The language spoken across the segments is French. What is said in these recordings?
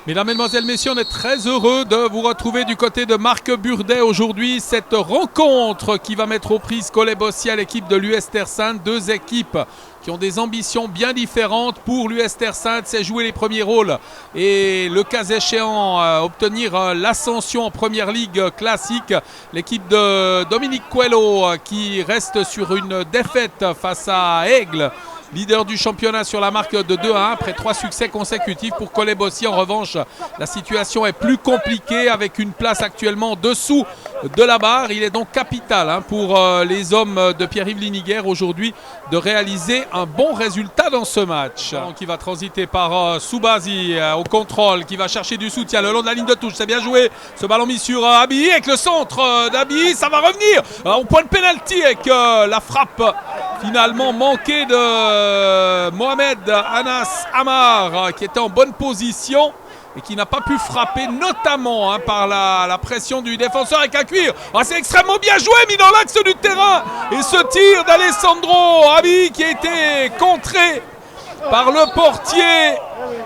Mesdames, Mesdemoiselles, Messieurs, on est très heureux de vous retrouver du côté de Marc Burdet aujourd'hui. Cette rencontre qui va mettre aux prises Collet-Bossy à l'équipe de l'US Terre Sainte. Deux équipes qui ont des ambitions bien différentes. Pour l'US Terre Sainte, c'est jouer les premiers rôles et le cas échéant obtenir l'ascension en première ligue classique. L'équipe de Dominique Coelho qui reste sur une défaite face à Aigle, leader du championnat sur la marque de 2-1 après 3 succès consécutifs. Pour Collet-Bossy, en revanche, la situation est plus compliquée avec une place actuellement en dessous de la barre. Il est donc capital pour les hommes de Pierre-Yves Liniguère aujourd'hui de réaliser un bon résultat dans ce match. Qui va transiter par Soubazi au contrôle, qui va chercher du soutien le long de la ligne de touche. C'est bien joué. Ce ballon mis sur Abi avec le centre d'Abi. Ça va revenir au point de pénalty avec la frappe finalement manquée de Mohamed Anas Amar qui était en bonne position et qui n'a pas pu frapper, notamment par la pression du défenseur avec un cuir. C'est extrêmement bien joué, mis dans l'axe du terrain. Et ce tir d'Alessandro Abi qui a été contré par le portier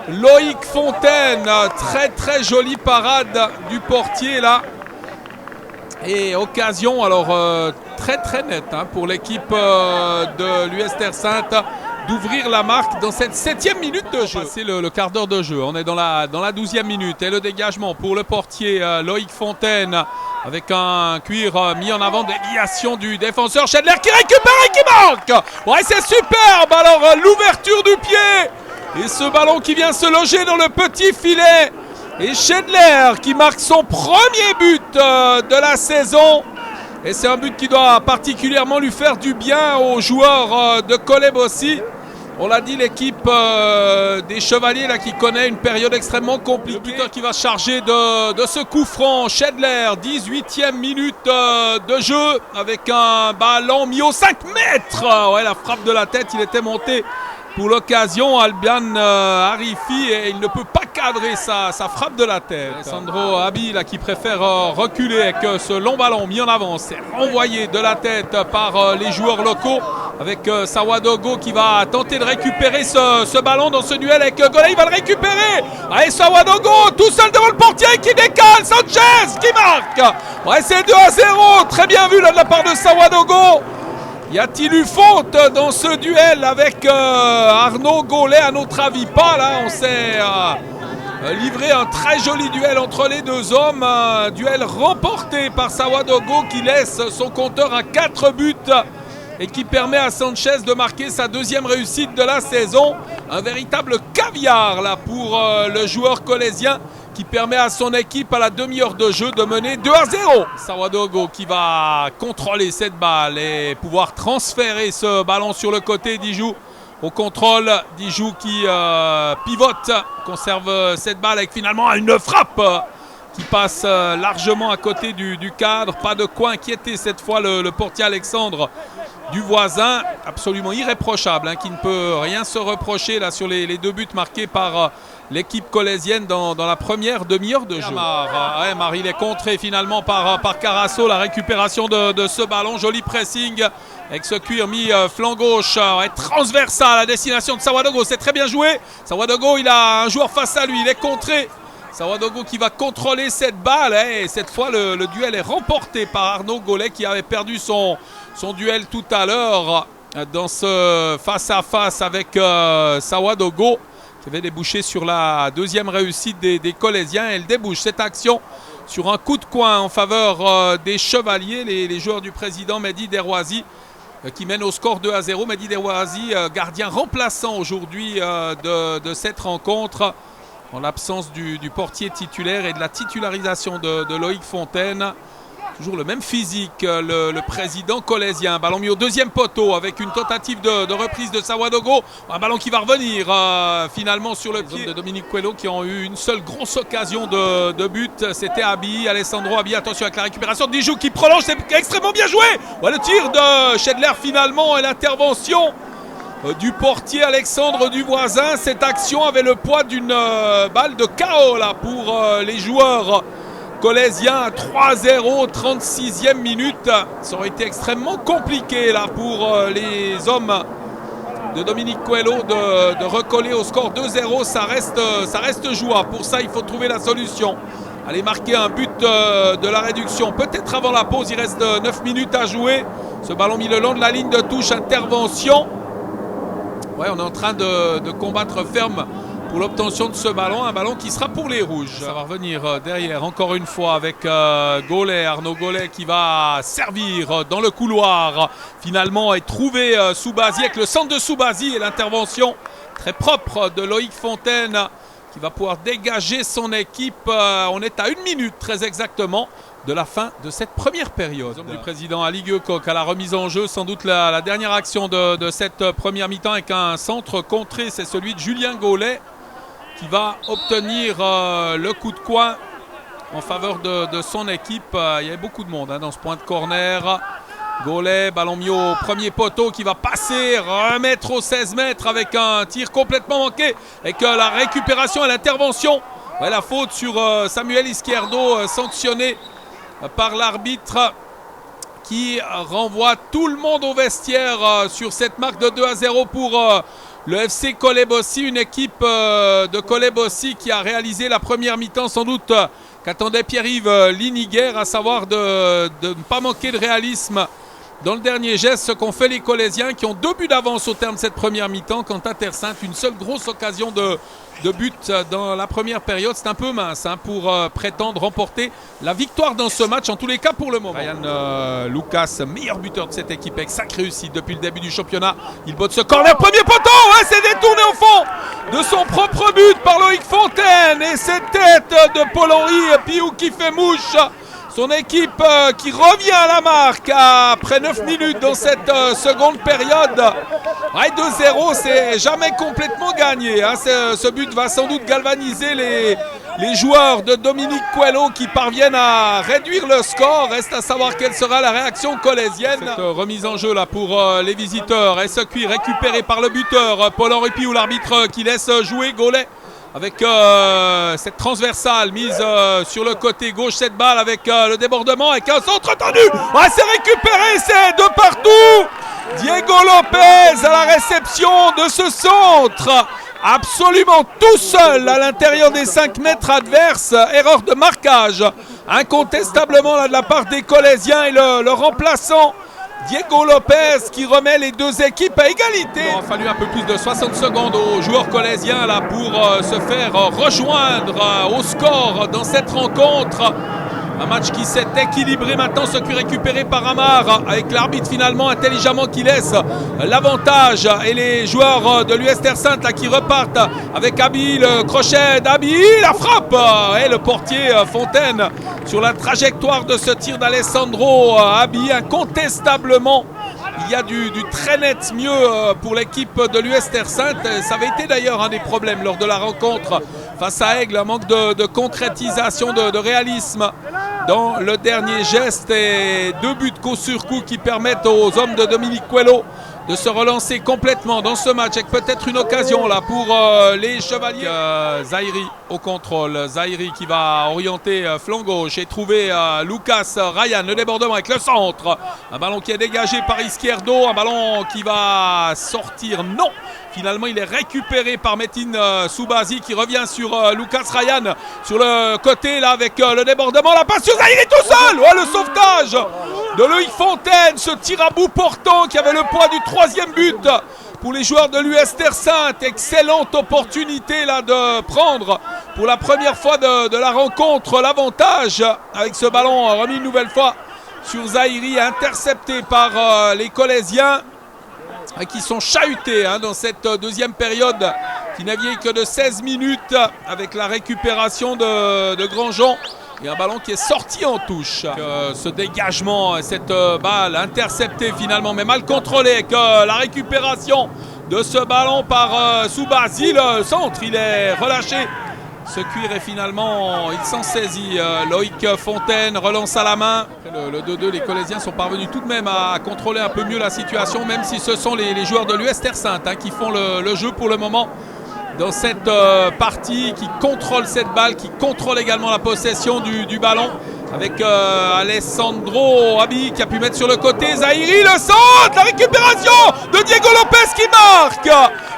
Loïc Fontaine. Très très jolie parade du portier là. Et occasion alors très très nette pour l'équipe de l'US Terre Sainte d'ouvrir la marque dans cette 7e minute de jeu. C'est le quart d'heure de jeu. On est dans la 12e minute. Et le dégagement pour le portier Loïc Fontaine avec un cuir mis en avant, déviation du défenseur Schedler qui récupère et qui marque. Ouais, c'est superbe. Alors l'ouverture du pied et ce ballon qui vient se loger dans le petit filet. Et Schedler qui marque son premier but de la saison. Et c'est un but qui doit particulièrement lui faire du bien aux joueurs de Collet-Bossy. On l'a dit, l'équipe des Chevaliers là, qui connaît une période extrêmement compliquée. Le buteur qui va charger de ce coup franc. Schedler, 18e minute de jeu avec un ballon mis au 5 mètres. Ouais, la frappe de la tête, il était monté pour l'occasion, Albian Arifi, et il ne peut pas cadrer sa frappe de la tête. Alessandro Abi là, qui préfère reculer avec ce long ballon mis en avant. C'est renvoyé de la tête par les joueurs locaux avec Sawadogo qui va tenter de récupérer ce ballon dans ce duel avec Golay. Il va le récupérer. Allez, Sawadogo tout seul devant le portier qui décale. Sanchez qui marque. Ouais, c'est 2-0. Très bien vu là, de la part de Sawadogo. Y a-t-il eu faute dans ce duel avec Arnaud Gaulet? À notre avis pas. Là, on s'est livré un très joli duel entre les deux hommes. Un duel remporté par Sawadogo qui laisse son compteur à 4 buts et qui permet à Sanchez de marquer sa 2e réussite de la saison. Un véritable caviar là pour le joueur colaisien qui permet à son équipe à la demi-heure de jeu de mener 2-0. Sawadogo qui va contrôler cette balle et pouvoir transférer ce ballon sur le côté. Dijou au contrôle. Dijou qui pivote, conserve cette balle avec finalement une frappe qui passe largement à côté du cadre. Pas de quoi inquiéter cette fois le portier Alexandre du voisin. Absolument irréprochable, qui ne peut rien se reprocher là sur les 2 buts marqués par l'équipe colaisienne dans la première demi-heure de jeu. Il est contré finalement par Carasso. La récupération de ce ballon. Joli pressing avec ce cuir mis flanc gauche transversal à destination de Sawadogo. C'est très bien joué. Sawadogo, il a un joueur face à lui. Il est contré. Sawadogo qui va contrôler cette balle. Et cette fois, le duel est remporté par Arnaud Gaulet qui avait perdu son duel tout à l'heure dans ce face-à-face avec Sawadogo, qui avait débouché sur la 2e réussite des Colaisiens. Elle débouche cette action sur un coup de coin en faveur des Chevaliers, les joueurs du président Mehdi Derouazi qui mène au score 2-0. Mehdi Derouazi, gardien remplaçant aujourd'hui de cette rencontre en l'absence du portier titulaire et de la titularisation de Loïc Fontaine. Toujours le même physique, le président colaisien. Ballon mis au 2e poteau avec une tentative de reprise de Sawadogo. Un ballon qui va revenir finalement sur le pied de Dominique Coelho qui ont eu une seule grosse occasion de but. C'était Abi, Alessandro Abi. Attention avec la récupération de Dijou qui prolonge. C'est extrêmement bien joué. Ouais, le tir de Schedler finalement et l'intervention du portier Alexandre du voisin. Cette action avait le poids d'une balle de KO là, pour les joueurs colaisiens. 3-0, 36e minute. Ça aurait été extrêmement compliqué là pour les hommes de Dominique Coelho de recoller au score 2-0. Ça reste jouable. Pour ça, il faut trouver la solution. Aller marquer un but de la réduction. Peut-être avant la pause, il reste 9 minutes à jouer. Ce ballon mis le long de la ligne de touche, intervention. Ouais, on est en train de combattre ferme pour l'obtention de ce ballon. Un ballon qui sera pour les rouges. Ça va revenir derrière encore une fois avec Gaulet, Arnaud Gaulet qui va servir dans le couloir. Finalement, et trouver Soubazi avec le centre de Soubazi et l'intervention très propre de Loïc Fontaine qui va pouvoir dégager son équipe. On est à 1 minute très exactement de la fin de cette première période. Du président Ali Guecoq à la remise en jeu, sans doute la dernière action de cette première mi-temps avec un centre contré, c'est celui de Julien Gaulet qui va obtenir le coup de coin en faveur de son équipe. Il y avait beaucoup de monde dans ce point de corner. Gaulet, ballon mis au premier poteau qui va passer, remettre aux 16 mètres avec un tir complètement manqué. Avec la récupération et l'intervention. Ouais, la faute sur Samuel Izquierdo, sanctionné par l'arbitre qui renvoie tout le monde au vestiaire sur cette marque de 2-0 pour le FC Collet-Bossy. Une équipe de Collet-Bossy qui a réalisé la première mi-temps sans doute qu'attendait Pierre-Yves Liniguer, à savoir de ne pas manquer de réalisme dans le dernier geste, ce qu'ont fait les Collésiens qui ont 2 buts d'avance au terme de cette première mi-temps. Quant à Terre-Sainte, une seule grosse occasion de but dans la première période. C'est un peu mince pour prétendre remporter la victoire dans ce match, en tous les cas pour le moment. Ryan Lucas, meilleur buteur de cette équipe avec sacrée réussite depuis le début du championnat. Il botte ce corner, premier poteau, ouais, c'est détourné au fond de son propre but par Loïc Fontaine. Et cette tête de Paul-Henri Piou qui fait mouche. Son équipe qui revient à la marque après 9 minutes dans cette seconde période. Ouais, 2-0, c'est jamais complètement gagné. Ce but va sans doute galvaniser les joueurs de Dominique Coelho qui parviennent à réduire le score. Reste à savoir quelle sera la réaction collésienne. Cette remise en jeu là pour les visiteurs. SQI récupéré par le buteur Paul-Henri Piou, l'arbitre qui laisse jouer Gaulet. Avec cette transversale mise sur le côté gauche, cette balle avec le débordement, avec un centre tendu. Ouais, c'est récupéré, c'est de partout. Diego Lopez à la réception de ce centre. Absolument tout seul à l'intérieur des 5 mètres adverses. Erreur de marquage. Incontestablement là, de la part des Collésiens et le remplaçant. Diego Lopez qui remet les deux équipes à égalité. Il a fallu un peu plus de 60 secondes aux joueurs collésiens là, pour se faire rejoindre au score dans cette rencontre. Un match qui s'est équilibré maintenant, ce qui est récupéré par Amar avec l'arbitre finalement intelligemment qui laisse l'avantage. Et les joueurs de l'US Terre-Sainte là, qui repartent avec Abi, le crochet d'Abi, la frappe et le portier Fontaine sur la trajectoire de ce tir d'Alessandro Abi. Incontestablement, il y a du très net mieux pour l'équipe de l'US Terre-Sainte. Ça avait été d'ailleurs un des problèmes lors de la rencontre face à Aigle, un manque de concrétisation, de réalisme dans le dernier geste, et 2 buts coup sur coup qui permettent aux hommes de Dominique Coelho de se relancer complètement dans ce match avec peut-être une occasion là pour les Chevaliers. Zahiri au contrôle, Zahiri qui va orienter flanc gauche et trouver Lucas Ryan, le débordement avec le centre, un ballon qui est dégagé par Izquierdo, un ballon qui va sortir, non, finalement il est récupéré par Metin Soubazi qui revient sur Lucas Ryan sur le côté là avec le débordement, la passe sur Zahiri tout seul, ouais, le sauvetage de Loïc Fontaine, ce tir à bout portant qui avait le poids du 3e but pour les joueurs de l'US Terre-Sainte. Excellente opportunité là de prendre pour la première fois de la rencontre l'avantage avec ce ballon remis une nouvelle fois sur Zahiri, intercepté par les Collésiens qui sont chahutés dans cette deuxième période qui n'a vieilli que de 16 minutes avec la récupération de Grandjean. Et un ballon qui est sorti en touche. Ce dégagement, cette balle interceptée finalement, mais mal contrôlée avec la récupération de ce ballon par Soubazi. Le centre, il est relâché. Ce cuir est finalement, il s'en saisit. Loïc Fontaine relance à la main. Après le 2-2, les Collésiens sont parvenus tout de même à contrôler un peu mieux la situation, même si ce sont les joueurs de l'US Terre-Sainte qui font le jeu pour le moment dans cette partie, qui contrôle cette balle, qui contrôle également la possession du ballon avec Alessandro Abi qui a pu mettre sur le côté Zahiri, le centre, la récupération de Diego Lopez qui marque.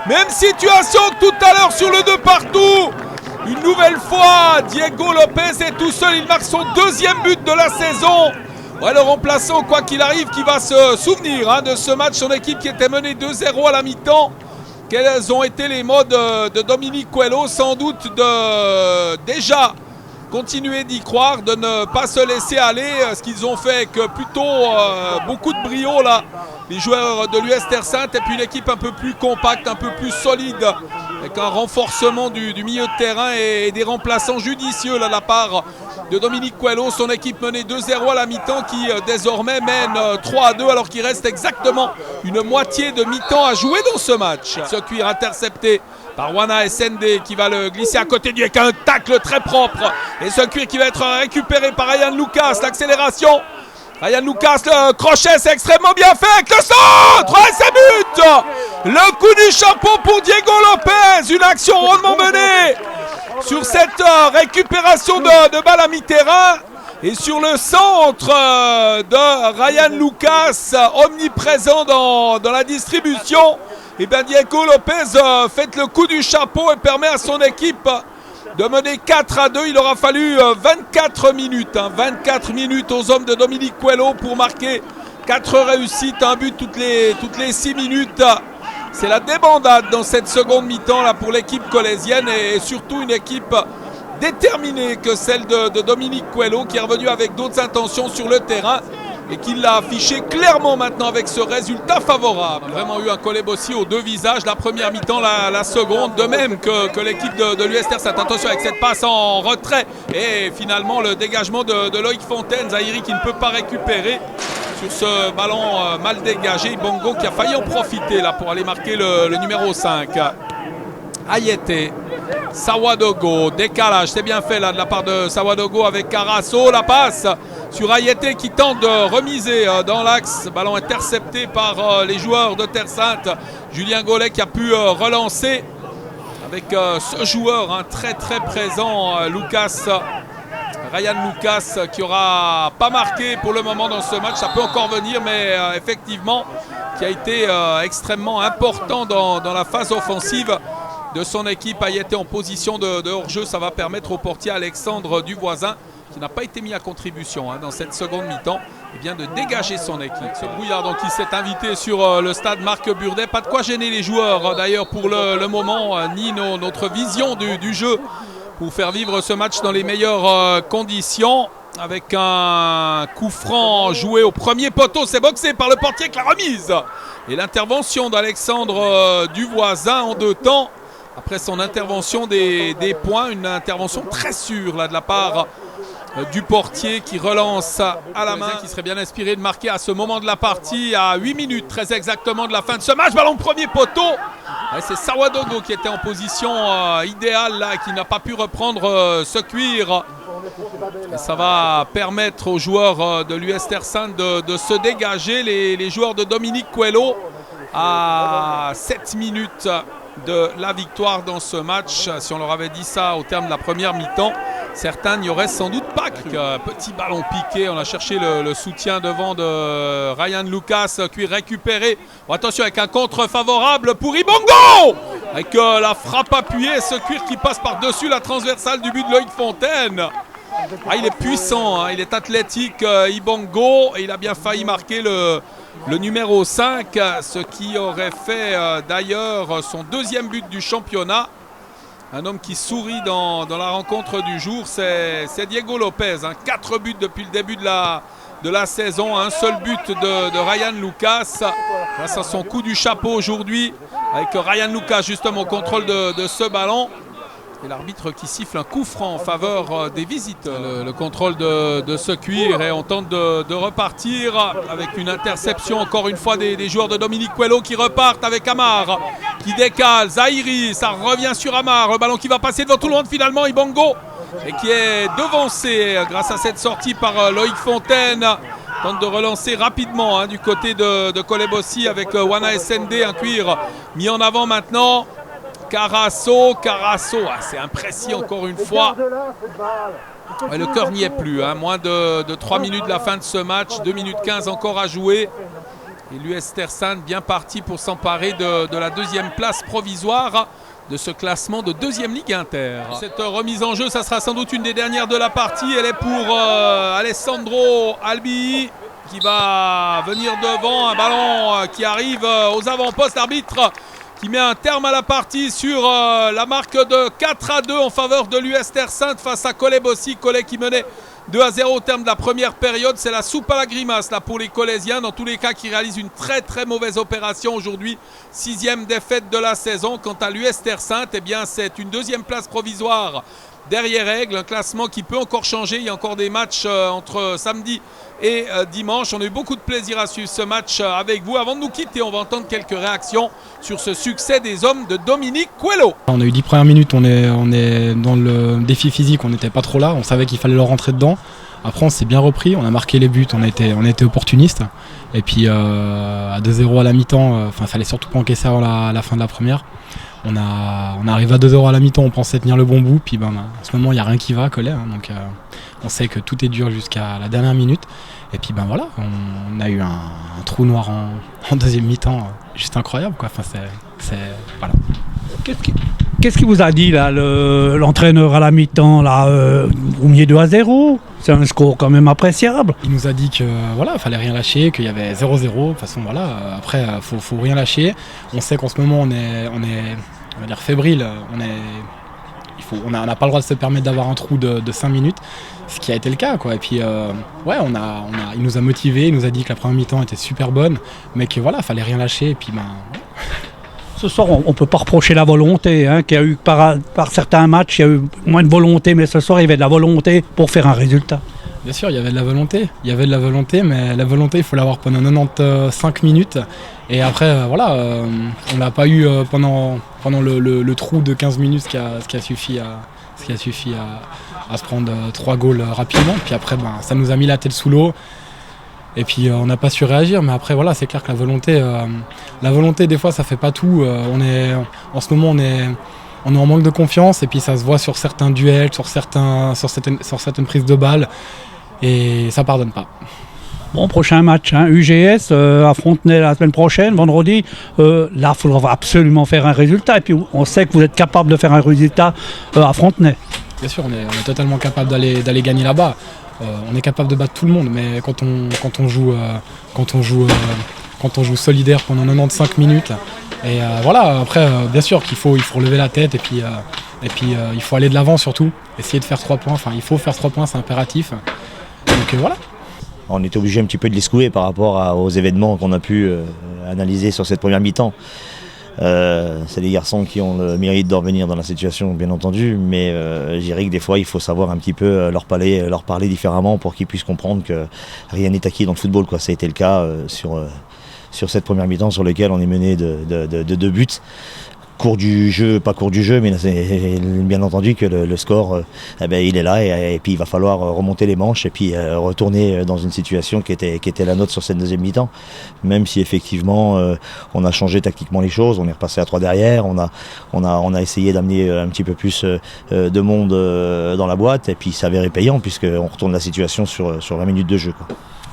Même situation que tout à l'heure sur le 2 partout. Une nouvelle fois, Diego Lopez est tout seul. Il marque son deuxième but de la saison. Ouais, le remplaçant, quoi qu'il arrive, qui va se souvenir de ce match. Son équipe qui était menée 2-0 à la mi-temps. Quels ont été les mots de Dominique Coelho? Sans doute de déjà continuer d'y croire, de ne pas se laisser aller. Ce qu'ils ont fait avec plutôt beaucoup de brio là, les joueurs de l'US Terre Sainte, et puis une équipe un peu plus compacte, un peu plus solide, avec un renforcement du milieu de terrain et des remplaçants judicieux là, de la part de Dominique Coelho. Son équipe menée 2-0 à la mi-temps qui désormais mène 3-2 alors qu'il reste exactement une moitié de mi-temps à jouer dans ce match. Ce cuir intercepté par Wana SND qui va le glisser à côté du avec un tacle très propre. Et ce cuir qui va être récupéré par Ryan Lucas. L'accélération. Ryan Lucas, le crochet, c'est extrêmement bien fait avec le centre. Et c'est but. Le coup du chapeau pour Diego Lopez. Une action rondement menée sur cette récupération de balle à mi-terrain. Et sur le centre de Ryan Lucas, omniprésent dans la distribution, et bien Diego Lopez fait le coup du chapeau et permet à son équipe de mener 4-2. Il aura fallu 24 minutes. 24 minutes aux hommes de Dominique Coelho pour marquer 4 réussites, un but toutes les 6 minutes. C'est la débandade dans cette seconde mi-temps là pour l'équipe colaisienne et surtout une équipe déterminée que celle de Dominique Coelho qui est revenu avec d'autres intentions sur le terrain et qui l'a affiché clairement maintenant avec ce résultat favorable. On a vraiment eu un Collet-Bossy aux deux visages, la première mi-temps, la seconde, de même que l'équipe de l'US Terre Sainte. Attention avec cette passe en retrait et finalement le dégagement de Loïc Fontaine, Zahiri qui ne peut pas récupérer sur ce ballon mal dégagé. Ibongo qui a failli en profiter là pour aller marquer le numéro 5. Ayete, Sawadogo, décalage, c'est bien fait là de la part de Sawadogo avec Carasso, la passe sur Ayete qui tente de remiser dans l'axe, ballon intercepté par les joueurs de Terre Sainte. Julien Gollet qui a pu relancer avec ce joueur très très présent, Ryan Lucas, qui aura pas marqué pour le moment dans ce match. Ça peut encore venir, mais effectivement qui a été extrêmement important dans la phase offensive de son équipe. Ayete en position de hors-jeu, ça va permettre au portier Alexandre Duvoisin, qui n'a pas été mis à contribution dans cette seconde mi-temps, de dégager son équipe. Ce brouillard donc, qui s'est invité sur le stade Marc Burdet. Pas de quoi gêner les joueurs d'ailleurs pour le moment, ni notre vision du jeu pour faire vivre ce match dans les meilleures conditions. Avec un coup franc joué au premier poteau, c'est boxé par le portier avec la remise. Et l'intervention d'Alexandre Duvoisin en deux temps. Après son intervention des points, une intervention très sûre là, de la part du portier qui relance à la main, qui serait bien inspiré de marquer à ce moment de la partie, à 8 minutes très exactement de la fin de ce match. Ballon premier poteau. C'est Sawadogo qui était en position idéale là, qui n'a pas pu reprendre ce cuir. Et ça va permettre aux joueurs de l'US Terre Sainte de se dégager. Les joueurs de Dominique Coelho à 7 minutes de la victoire dans ce match. Si on leur avait dit ça au terme de la première mi-temps, certains n'y auraient sans doute pas cru. Petit ballon piqué, on a cherché le soutien devant de Ryan Lucas, qui est récupéré. Bon, attention avec un contre favorable pour Ibongo, avec la frappe appuyée, ce cuir qui passe par-dessus la transversale du but de Loïc Fontaine. Il est puissant, il est athlétique, Ibongo, et il a bien failli marquer le numéro 5, ce qui aurait fait d'ailleurs son deuxième but du championnat. Un homme qui sourit dans la rencontre du jour, c'est Diego Lopez. 4 buts depuis le début de la saison, un seul but de Ryan Lucas. Grâce à son coup du chapeau aujourd'hui, avec Ryan Lucas justement au contrôle de ce ballon. Et l'arbitre qui siffle un coup franc en faveur des visiteurs. Le contrôle de ce cuir et on tente de repartir avec une interception encore une fois des joueurs de Dominique Coelho qui repartent avec Amar qui décale. Zahiri, ça revient sur Amar. Le ballon qui va passer devant tout le monde finalement. Ibongo et qui est devancé grâce à cette sortie par Loïc Fontaine. Tente de relancer rapidement du côté de Collet-Bossy avec Wana SND. Un cuir mis en avant maintenant. Carasso, c'est imprécis encore une fois. Le cœur n'y est plus. Moins de 3 minutes de la fin de ce match. 2 minutes 15 encore à jouer. Et l'US Terre-Sainte bien parti pour s'emparer de la deuxième place provisoire de ce classement de deuxième Ligue Inter. Cette remise en jeu, ça sera sans doute une des dernières de la partie. Elle est pour Alessandro Albi qui va venir devant. Un ballon qui arrive aux avant-postes. L'arbitre qui met un terme à la partie sur la marque de 4-2 en faveur de l'US Terre-Sainte face à Cholet Bossy. Cholet qui menait 2-0 au terme de la première période. C'est la soupe à la grimace là, pour les Cholésiens. Dans tous les cas, qui réalisent une très très mauvaise opération aujourd'hui. 6e défaite de la saison. Quant à l'US Terre-Sainte, eh bien, c'est une deuxième place provisoire derrière règle. Un classement qui peut encore changer. Il y a encore des matchs entre samedi et dimanche. On a eu beaucoup de plaisir à suivre ce match avec vous. Avant de nous quitter, on va entendre quelques réactions sur ce succès des hommes de Dominique Coelho. On a eu 10 premières minutes, on est dans le défi physique, on n'était pas trop là, on savait qu'il fallait leur rentrer dedans. Après on s'est bien repris, on a marqué les buts, on a été opportunistes. Et puis à 2-0 à la mi-temps, il fallait surtout pas encaisser à la fin de la première. On arrive à 2-0 à la mi-temps, on pensait tenir le bon bout, puis en ce moment il n'y a rien qui va à Cholet, donc on sait que tout est dur jusqu'à la dernière minute. Et puis voilà, on a eu un trou noir en deuxième mi-temps, juste incroyable quoi. Voilà. Qu'est-ce qu'il vous a dit là, l'entraîneur à la mi-temps là, vous meniez 2-0, c'est un score quand même appréciable. Il nous a dit que voilà, fallait rien lâcher, qu'il y avait 0-0. De toute façon voilà, après faut rien lâcher. On sait qu'en ce moment on est on va dire fébrile, on n'a pas le droit de se permettre d'avoir un trou de 5 minutes, ce qui a été le cas quoi. Et puis il nous a motivés, il nous a dit que la première mi-temps était super bonne, mais que voilà, fallait rien lâcher. Et puis ce soir, on ne peut pas reprocher la volonté, qu'il y a eu par certains matchs, il y a eu moins de volonté, mais ce soir, il y avait de la volonté pour faire un résultat. Bien sûr, il y avait de la volonté, mais la volonté, il faut l'avoir pendant 95 minutes. Et après, on n'a pas eu pendant le trou de 15 minutes ce qui a suffi à se prendre 3 goals rapidement. Puis après, ça nous a mis la tête sous l'eau. Et puis on n'a pas su réagir, mais après c'est clair que la volonté des fois ça fait pas tout. En ce moment on est en manque de confiance et puis ça se voit sur certains duels, sur certaines prises de balles et ça pardonne pas. Bon, prochain match, UGS à Frontenay la semaine prochaine, vendredi. Là, il faudra absolument faire un résultat et puis on sait que vous êtes capable de faire un résultat à Frontenay. Bien sûr, on est totalement capable d'aller gagner là-bas. On est capable de battre tout le monde, mais quand on joue solidaire pendant 95 minutes, et après bien sûr qu'il faut relever la tête et puis il faut aller de l'avant surtout, essayer de faire 3 points, il faut faire 3 points, c'est impératif. Donc voilà. On était obligé un petit peu de les secouer par rapport aux événements qu'on a pu analyser sur cette première mi-temps. C'est des garçons qui ont le mérite de revenir dans la situation, bien entendu, mais je dirais que des fois il faut savoir un petit peu leur parler différemment pour qu'ils puissent comprendre que rien n'est acquis dans le football, quoi. Ça a été le cas sur cette première mi-temps sur laquelle on est mené de 2 buts. Pas court du jeu, mais c'est bien entendu que le score, il est là et puis il va falloir remonter les manches et puis retourner dans une situation qui était la nôtre sur cette deuxième mi-temps. Même si effectivement on a changé tactiquement les choses, on est repassé à 3 derrière, on a essayé d'amener un petit peu plus de monde dans la boîte et puis ça s'avérait payant puisqu'on retourne la situation sur 20 minutes de jeu, quoi.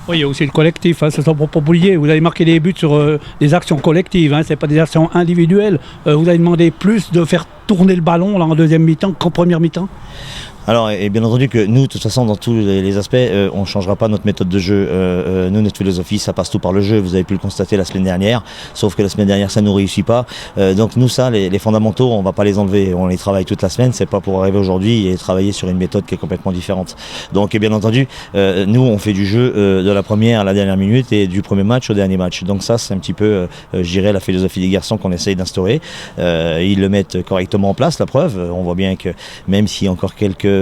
Oui, il y a aussi le collectif, c'est ça pour pas oublier. Vous avez marqué des buts sur des actions collectives, ce n'est pas des actions individuelles. Vous avez demandé plus de faire tourner le ballon là, en deuxième mi-temps qu'en première mi-temps. Alors, et bien entendu que nous, de toute façon, dans tous les aspects, on ne changera pas notre méthode de jeu. Nous, notre philosophie, ça passe tout par le jeu. Vous avez pu le constater la semaine dernière, sauf que la semaine dernière, ça ne nous réussit pas. Donc nous, ça, les fondamentaux, on ne va pas les enlever. On les travaille toute la semaine. C'est pas pour arriver aujourd'hui et travailler sur une méthode qui est complètement différente. Donc, et bien entendu, nous, on fait du jeu de la première à la dernière minute et du premier match au dernier match. Donc ça, c'est un petit peu, je dirais, la philosophie des garçons qu'on essaye d'instaurer. Ils le mettent correctement en place, la preuve. On voit bien que même s'il y a encore quelques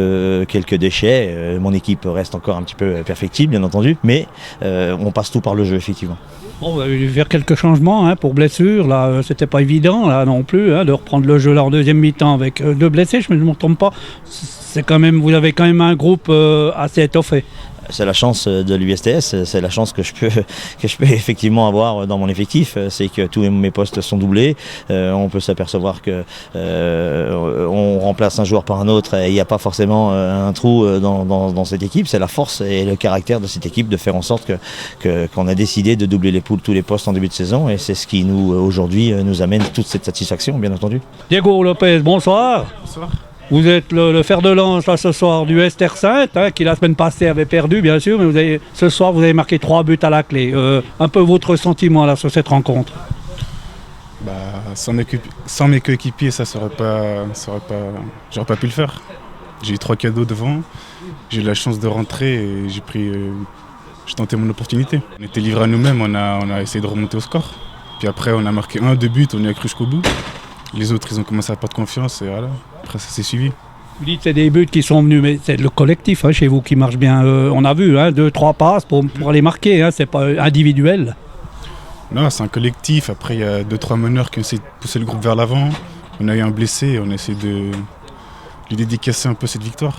déchets, mon équipe reste encore un petit peu perfectible, bien entendu, mais on passe tout par le jeu, effectivement. Bon, vous avez dû faire quelques changements pour blessures, là, c'était pas évident là non plus, de reprendre le jeu là en deuxième mi-temps avec 2 blessés, je ne me trompe pas. C'est quand même, vous avez quand même un groupe assez étoffé. C'est la chance de l'USTS, c'est la chance que je peux effectivement avoir dans mon effectif, c'est que tous mes postes sont doublés. On peut s'apercevoir que on remplace un joueur par un autre et il n'y a pas forcément un trou dans cette équipe. C'est la force et le caractère de cette équipe de faire en sorte qu'on a décidé de doubler tous les postes en début de saison, et c'est ce qui aujourd'hui nous amène toute cette satisfaction, bien entendu. Diego Lopez, bonsoir. Bonsoir. Vous êtes le fer de lance là, ce soir du Esther-Sainte, qui la semaine passée avait perdu bien sûr, mais ce soir vous avez marqué 3 buts à la clé. Un peu votre sentiment là sur cette rencontre? Sans mes coéquipiers, j'aurais pas pu le faire. J'ai eu 3 cadeaux devant, j'ai eu la chance de rentrer et j'ai tenté mon opportunité. On était livrés à nous-mêmes, on a essayé de remonter au score. Puis après on a marqué 2 buts, on y a cru jusqu'au bout. Les autres, ils ont commencé à perdre confiance et voilà, après ça s'est suivi. Vous dites que c'est des buts qui sont venus, mais c'est le collectif chez vous qui marche bien. On a vu 2-3 passes pour les marquer, c'est pas individuel. Non, c'est un collectif. Après, il y a 2-3 meneurs qui ont essayé de pousser le groupe vers l'avant. On a eu un blessé et on a essayé de lui dédicacer un peu cette victoire.